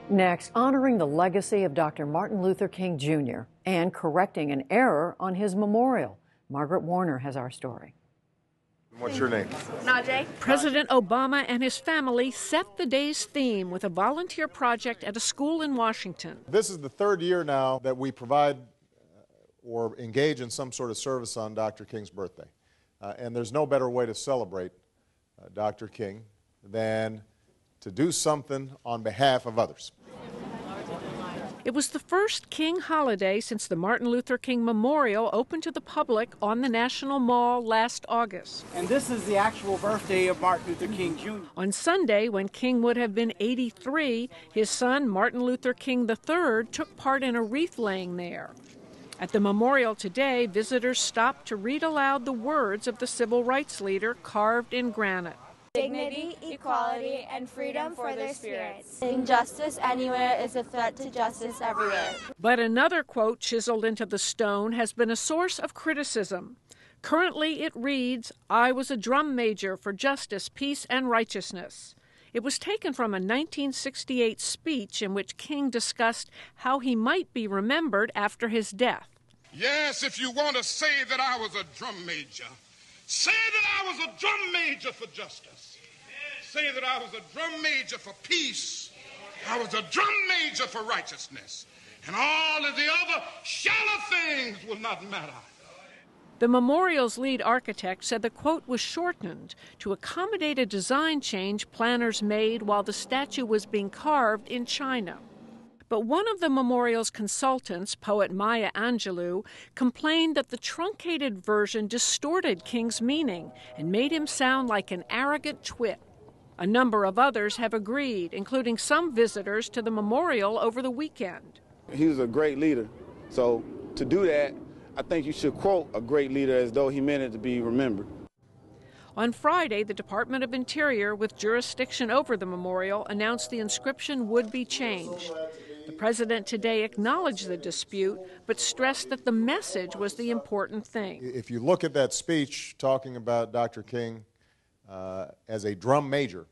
Next, honoring the legacy of Dr. Martin Luther King Jr. and correcting an error on his memorial. Margaret Warner has our story. What's your name? Najee. President Obama and his family set the day's theme with a volunteer project at a school in Washington. This is the third year now that we provide or engage in some sort of service on Dr. King's birthday. And there's no better way to celebrate Dr. King than to do something on behalf of others. It was the first King holiday since the Martin Luther King Memorial opened to the public on the National Mall last August. And this is the actual birthday of Martin Luther King Jr. On Sunday, when King would have been 83, his son, Martin Luther King III, took part in a wreath laying there. At the memorial today, visitors stopped to read aloud the words of the civil rights leader carved in granite. Dignity, equality, and freedom for their spirits. Injustice anywhere is a threat to justice everywhere. But another quote chiseled into the stone has been a source of criticism. Currently it reads, "I was a drum major for justice, peace, and righteousness." It was taken from a 1968 speech in which King discussed how he might be remembered after his death. Yes, if you want to say that I was a drum major, say that I was a drum major for justice. Say that I was a drum major for peace. I was a drum major for righteousness. And all of the other shallow things will not matter. The memorial's lead architect said the quote was shortened to accommodate a design change planners made while the statue was being carved in China. But one of the memorial's consultants, poet Maya Angelou, complained that the truncated version distorted King's meaning and made him sound like an arrogant twit. A number of others have agreed, including some visitors to the memorial over the weekend. He was a great leader, so to do that, I think you should quote a great leader as though he meant it to be remembered. On Friday, the Department of Interior, with jurisdiction over the memorial, announced the inscription would be changed. The president today acknowledged the dispute, but stressed that the message was the important thing. If you look at that speech talking about Dr. King as a drum major,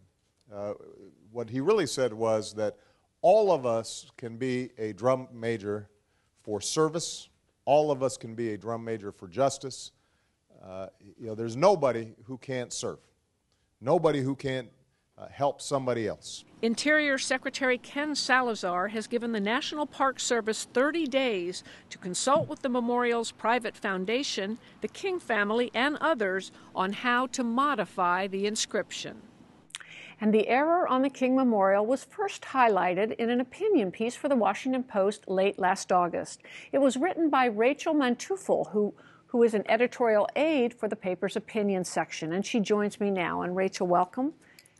what he really said was that all of us can be a drum major for service. All of us can be a drum major for justice. There's nobody who can't serve, nobody who can't help somebody else. Interior Secretary Ken Salazar has given the National Park Service 30 days to consult with the memorial's private foundation, the King family, and others on how to modify the inscription. And the error on the King Memorial was first highlighted in an opinion piece for the Washington Post late last August. It was written by Rachel Manteuffel, who is an editorial aide for the paper's opinion section, and she joins me now. And Rachel, welcome.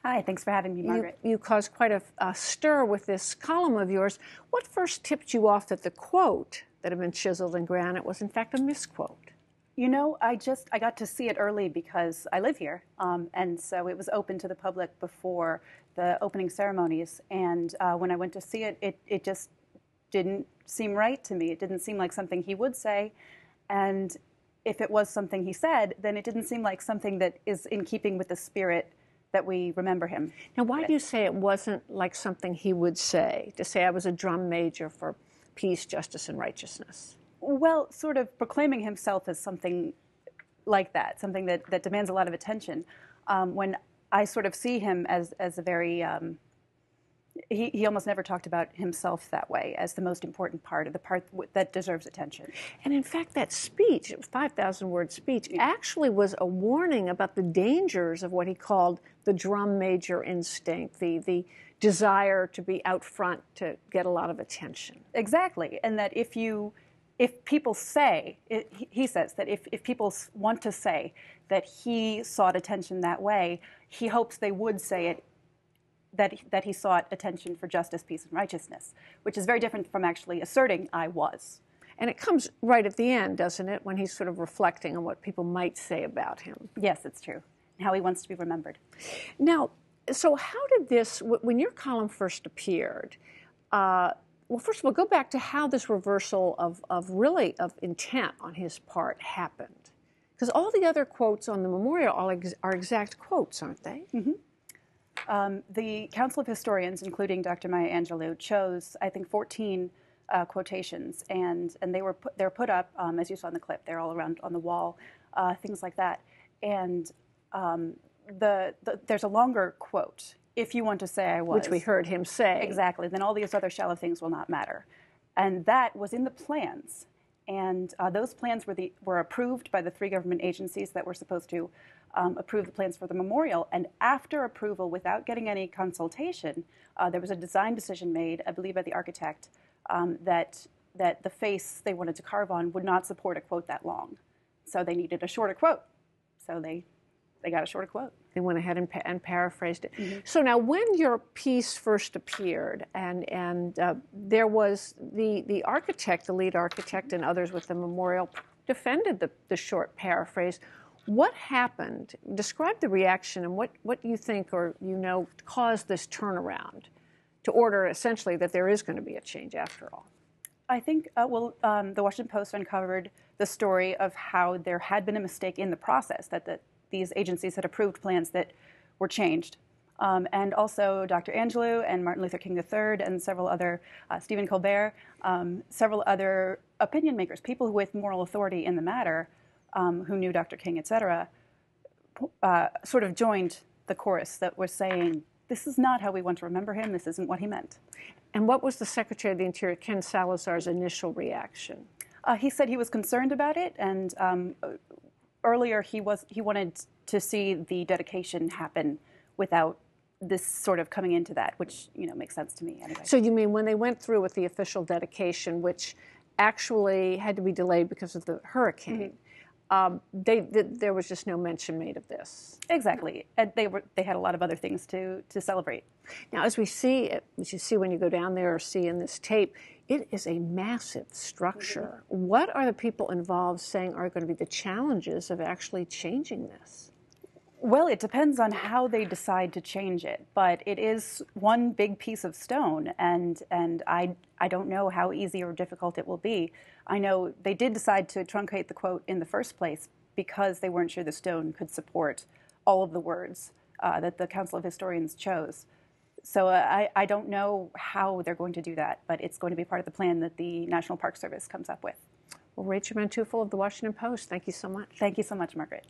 Hi, thanks for having me, Margaret. You caused quite a stir with this column of yours. What first tipped you off that the quote that had been chiseled in granite was in fact a misquote? You know, I got to see it early because I live here, and so it was open to the public before the opening ceremonies. And when I went to see it, it just didn't seem right to me. It didn't seem like something he would say, and if it was something he said, then it didn't seem like something that is in keeping with the spirit that we remember him. Now, why do you say it wasn't like something he would say, to say I was a drum major for peace, justice, and righteousness? Well, sort of proclaiming himself as something like that, something that demands a lot of attention. When I sort of see him as a very, he almost never talked about himself that way as the most important part, of the part that deserves attention. And in fact, that speech, 5,000-word speech, actually was a warning about the dangers of what he called the drum major instinct, the desire to be out front to get a lot of attention. Exactly, and that if people say, he says that if people want to say that he sought attention that way, he hopes they would say it, that he sought attention for justice, peace, and righteousness, which is very different from actually asserting I was. And it comes right at the end, doesn't it, when he's sort of reflecting on what people might say about him. Yes, it's true, and how he wants to be remembered. Now, so how did this, when your column first appeared, well, first of all, go back to how this reversal of intent on his part happened. Because all the other quotes on the memorial are exact quotes, aren't they? Mm-hmm. The Council of Historians, including Dr. Maya Angelou, chose, I think, 14 quotations, and they're put up, as you saw in the clip. They're all around on the wall, things like that. And there's a longer quote. If you want to say I was. Which we heard him say. Exactly. Then all these other shallow things will not matter. And that was in the plans. And those plans were approved by the 3 government agencies that were supposed to approve the plans for the memorial. And after approval, without getting any consultation, there was a design decision made, I believe by the architect, that the face they wanted to carve on would not support a quote that long. So they needed a shorter quote. So they got a shorter quote. They went ahead and paraphrased it. Mm-hmm. So now, when your piece first appeared, and there was the architect, the lead architect, and others with the memorial defended the short paraphrase. What happened? Describe the reaction and what you think or caused this turnaround to order essentially that there is going to be a change after all. I think, the Washington Post uncovered the story of how there had been a mistake in the process, that these agencies had approved plans that were changed. And also Dr. Angelou and Martin Luther King III and several other, Stephen Colbert, several other opinion makers, people with moral authority in the matter, who knew Dr. King, et cetera, sort of joined the chorus that was saying, this is not how we want to remember him, this isn't what he meant. And what was the Secretary of the Interior, Ken Salazar's, initial reaction? He said he was concerned about it, and earlier he wanted to see the dedication happen without this sort of coming into that, which makes sense to me anyway. So you mean when they went through with the official dedication, which actually had to be delayed because of the hurricane, there was just no mention made of this? Exactly. And they had a lot of other things to celebrate. Now, as you see when you go down there or see in this tape, it is a massive structure. Mm-hmm. What are the people involved saying are going to be the challenges of actually changing this? Well, it depends on how they decide to change it, but it is one big piece of stone, and I don't know how easy or difficult it will be. I know they did decide to truncate the quote in the first place because they weren't sure the stone could support all of the words that the Council of Historians chose. So I don't know how they're going to do that, but it's going to be part of the plan that the National Park Service comes up with. Well, Rachel Manteuffel of the Washington Post, thank you so much. Thank you so much, Margaret.